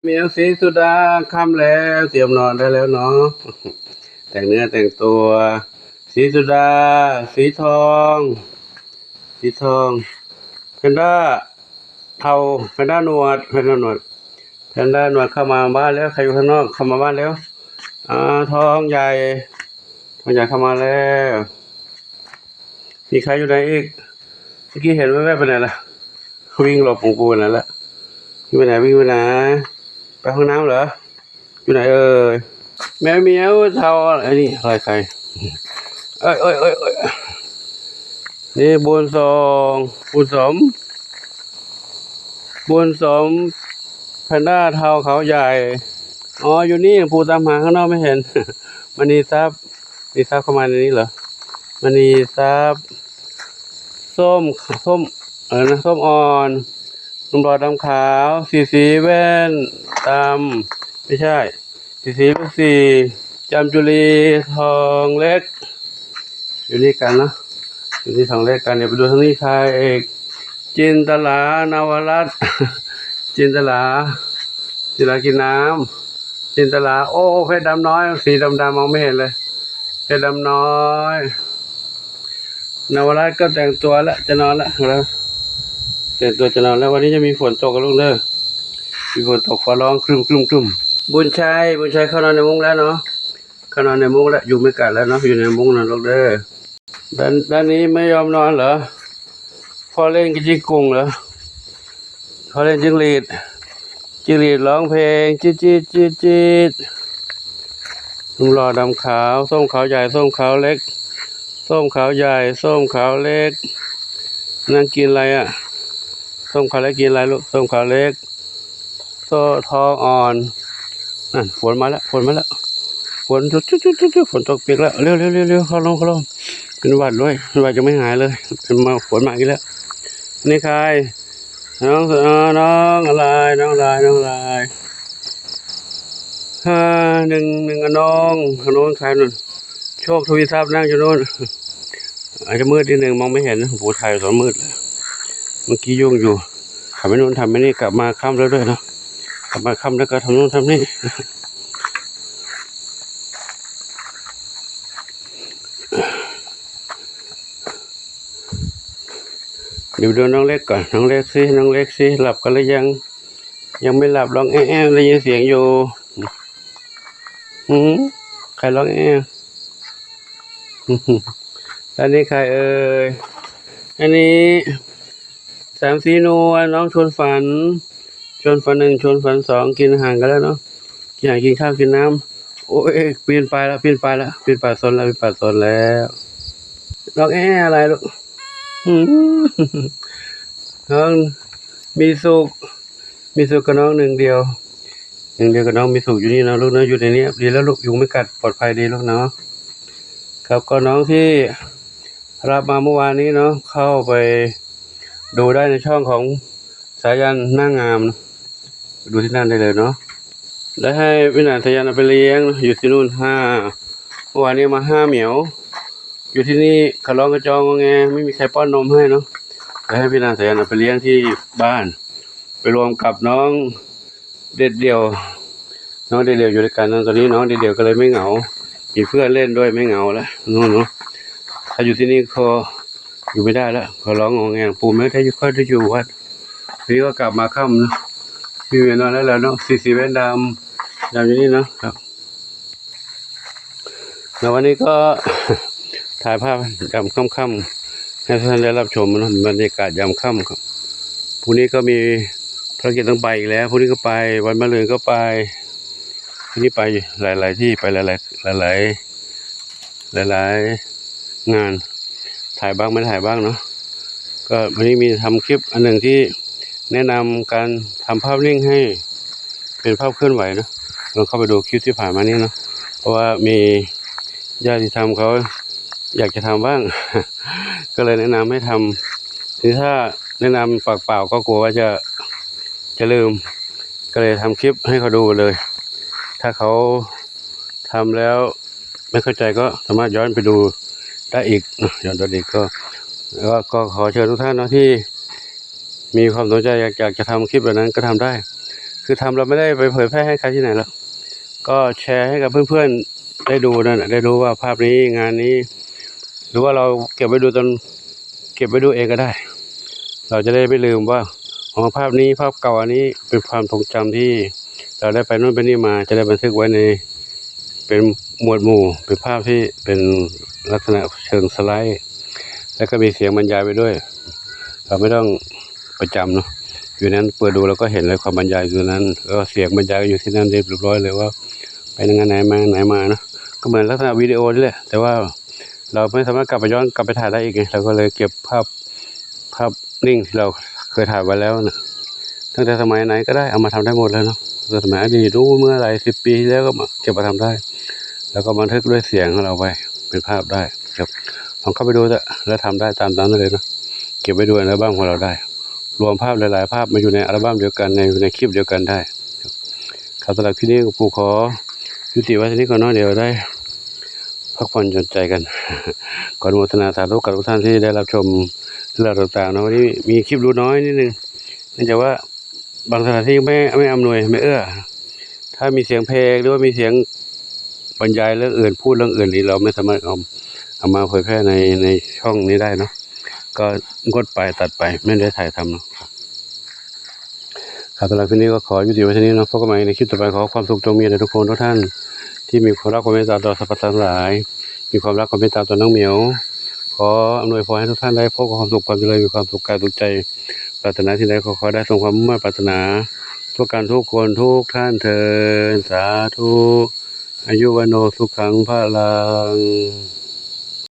เมียวสีสุดาค่ำแล้วเตรียมนอนได้แล้วเนาะแต่งเนื้อแต่งตัวสีสุดาสีทองสีทองแพนด้าเทาแพนด้าหนวดแพนด้าหนวดแพนด้าหนวดเข้ามาบ้านแล้วใครอยู่ข้างนอกเข้ามาบ้านแล้วทองใหญ่เข้ามาแล้วมีใครอยู่ไหนอีกเมื่อกี้เห็นแว๊บๆไปไหนล่ะวิ่งหลบของกูนั่นแหละวิ่งไปไหนไปห้องน้ำเหรออยู่ไหนเอ่ยแมวเมียวเทาไอ้นี่ใครเอ้ยนี่บุญส่งบุญสมแพนด้าเทาเขาใหญ่อ๋ออยู่นี่ปูตามหาข้างนอกไม่เห็นมณีทรัพย์เข้ามาในนี้เหรอมณีทรัพย์ส้มส้มอ่อนนุ่มรอดำขาวสีแว่นตามไม่ใช่สีลูกสี่จำจุลีทองเล็กอยู่นี่กันเนาะอยู่ที่ทองเล็กกันเดี๋ยวไปดูทางนี้ใครเอกจินตลานาวรัตน์จินตลากินน้ำจินตลาโอ้เพชรดำน้อยสีดำมองไม่เห็นเลยเพชรดำน้อยนาวรัตน์ก็แต่งตัวแล้วจะนอนแล้วแต่งตัวจะนอนแล้ววันนี้จะมีฝนตกกันลูกเด้อมีฝนตกฟ้าร้องครึมบุญชัยเข้านอนในมุ้งแล้วเนาะเข้านอนในมุ้งแล้วอยู่ไม่กัดแล้วเนาะอยู่ในมุ้งนะลูกเด้อด้านนี้ไม่ยอมนอนเหรอพ่อเล่นกับจิ้งกุ่งเหรอพ่อเล่นจิ้งหรีดร้องเพลงจี๊ดลุงหล่อดำขาวส้มขาวใหญ่ส้มขาวเล็กส้มขาวใหญ่ส้มขาวเล็กนั่งกินอะไรอ่ะส้มขาวเล็กกินอะไรลูกส้มขาวเล็กโซ่ทองอ่อนนั่นฝนมาแล้วฝนจุ๊ฝนตกเปียกแล้วเร็วเข้าลงเป็นหวัดด้วยเป็นหวัดจะไม่หายเลยเป็นมาฝนมาอีกแล้วนี่ใครน้องอะไรหนึ่งน้องใครนู่นโชคทวีทรัพย์นั่งอยู่นู่นอาจจะมืดนิดนึงมองไม่เห็นโอ้โหถ่ายตอนมืดเลยเมื่อกี้ยุ่งอยู่ขับไปนู่นทำไปนี่กลับมาค่ำแล้วด้วยเนาะกลับมาค่ำแล้วก็ทำนู่นทำนี่เดี๋ยวดูน้องเล็กก่อนน้องเล็กสิหลับกันหรือยังไม่หลับร้องแอ๊ะได้ยินเสียงอยู่ใครร้องแอ๊ะอันนี้ใครเอ่ยอันนี้สามสีนวลน้องชวนฝัน1ชวนฝัน2กินอาหารกันแล้วเนาะกินข้าวกินน้ำโอ้ยเปลี่ยนไปแล้วป่าสนแล้วร้องแอ๊ะอะไรลูกน้องมีสุขกับน้องหนึ่งเดียวกับน้องมีสุขอยู่นี่นะลูกนะอยู่ในนี้ดีแล้วลูกยุงไม่กัดปลอดภัยดีลูกเนาะครับก็น้องที่รับมาเมื่อวานนี้เนาะเข้าไปดูได้ในช่องของสายันหน้างามดูที่นั่นได้เลยเนาะได้ให้พี่หนาสายันเอาไปเลี้ยงอยู่ที่นู่นเมื่อวานนี้มา5เหมียวอยู่ที่นี่ขะร้องกระจองงอแงไม่มีใครป้อนนมให้เนาะได้ให้พี่หนาสายันเอาไปเลี้ยงที่บ้านไปรวมกับน้องเด็ดเดี่ยวอยู่ด้วยกันตอนนี้น้องเด็ดเดี่ยวก็เลยไม่เหงามีเพื่อนเล่นด้วยไม่เหงาแล้วนู่นเนาะถ้าอยู่ที่นี่เขาอยู่ไม่ได้แล้วเขาร้องงอแงปู่ไม่ได้ค่อยได้อยู่วัดทีนี้ก็กลับมาค่ำนะมีเวลานอนแล้วเนาะสีแว่นดำอยู่นี่เนาะครับแล้ววันนี้ก็ถ่ายภาพยามค่ำๆให้ท่านได้รับชมนะบรรยากาศยามค่ำครับพรุ่งนี้ก็มีภารกิจต้องไปอีกแล้วพรุ่งนี้ก็ไปวันมะรืนก็ไปทีนี้ไปหลายๆที่ไปหลายงานถ่ายบ้างไม่ถ่ายบ้างเนาะก็วันนี้มีทำคลิปอันหนึ่งที่แนะนำการทำภาพนิ่งให้เป็นภาพเคลื่อนไหวนะลองเข้าไปดูคลิปที่ผ่านมานี้เนาะเพราะว่ามีญาติธรรมเขาอยากจะทำบ้าง ก็เลยแนะนำให้ทำทีถ้าแนะนำปากเปล่าก็กลัวว่าจะลืมก็เลยทำคลิปให้เขาดูเลยถ้าเขาทำแล้วไม่เข้าใจก็สามารถย้อนไปดูได้อีกย้อนดูอีกก็ขอเชิญทุกท่านเนาะที่มีความสนใจอยากจะทำคลิปแบบนั้นก็ทำได้ คือทำเราไม่ได้ไปเผยแพร่ให้ใครที่ไหนหรอกก็แชร์ให้กับเพื่อนๆได้ดูนั่นได้รู้ว่าภาพนี้งานนี้ หรือว่าเราเก็บไว้ดูเองก็ได้ เราจะได้ไม่ลืมว่าภาพนี้ภาพเก่าอันนี้เป็นความทรงจำที่เราได้ไปนู่นไปนี่มาจะได้บันทึกไว้ในเป็นหมวดหมู่เป็นภาพที่เป็นลักษณะเชิงสไลด์แล้วก็มีเสียงบรรยายไปด้วย เราไม่ต้องประจำเนาะอยู่นั้นเปิดดูเราก็เห็นเลยความบรรยายอยู่นั้นแล้วเสียงบรรยายอยู่ที่นั่นเรียบร้อยเลยว่าไปงานไหนมาเนาะก็เหมือนลักษณะวิดีโอนี่แหละแต่ว่าเราไม่สามารถกลับไปถ่ายได้อีกไงเราก็เลยเก็บภาพนิ่งที่เราเคยถ่ายไว้แล้วนะตั้งแต่สมัยไหนก็ได้เอามาทำได้หมดเลยเนาะสมัยอดีตรู้เมื่อไหร่10 ปีที่แล้วก็มาเก็บมาทำได้แล้วก็บันทึกด้วยเสียงของเราไว้เป็นภาพได้ครับลองเข้าไปดูแล้วทำได้ตามนั้นเลยเนาะเก็บไว้ดูในอัลบั้มของเราได้รวมภาพหลายๆภาพมาอยู่ในอัลบั้มเดียวกันในคลิปเดียวกันได้ครับสำหรับที่นี้ปู่ขอยุติไว้ที่นี้ก่อนเนาะเดี๋ยวได้พักผ่อนหย่อนใจกันก่อนโมทนาสาธุกับทุกท่านที่ได้รับชมเรื่องต่างๆนะวันนี้มีคลิปดูน้อยนิดนึงเนื่องจากว่าบางสถานที่ไม่อำนวยไม่เอื้อถ้ามีเสียงเพลงหรือว่ามีเสียงบรรยายเรื่องอื่นพูดเรื่องอื่นนี้เราไม่สามารถเอามาเผยแพร่ในช่องนี้ได้เนาะก็งดไปตัดไปไม่ได้ถ่ายทำเนาะครับสำหรับคลิปนี้ก็ขอยุติไว้ที่นี้เนาะพบกันใหม่ในคลิปต่อไปขอความสุขจงมีแด่ทุกคนทุกท่านที่มีความรักความเมตตาต่อสรรพสัตว์ทั้งหลายมีความรักความเมตตาต่อน้องเหมียวขออำนวยพรให้ทุกท่านได้พบกับความสุขความเจริญมีความสุขกายสุขใจปรารถนาที่ใดขอได้สมความมุ่งมั่นปรารถนาทุกการทุกคนทุกท่านเถิดสาธุอายุวโนสุขังพลัง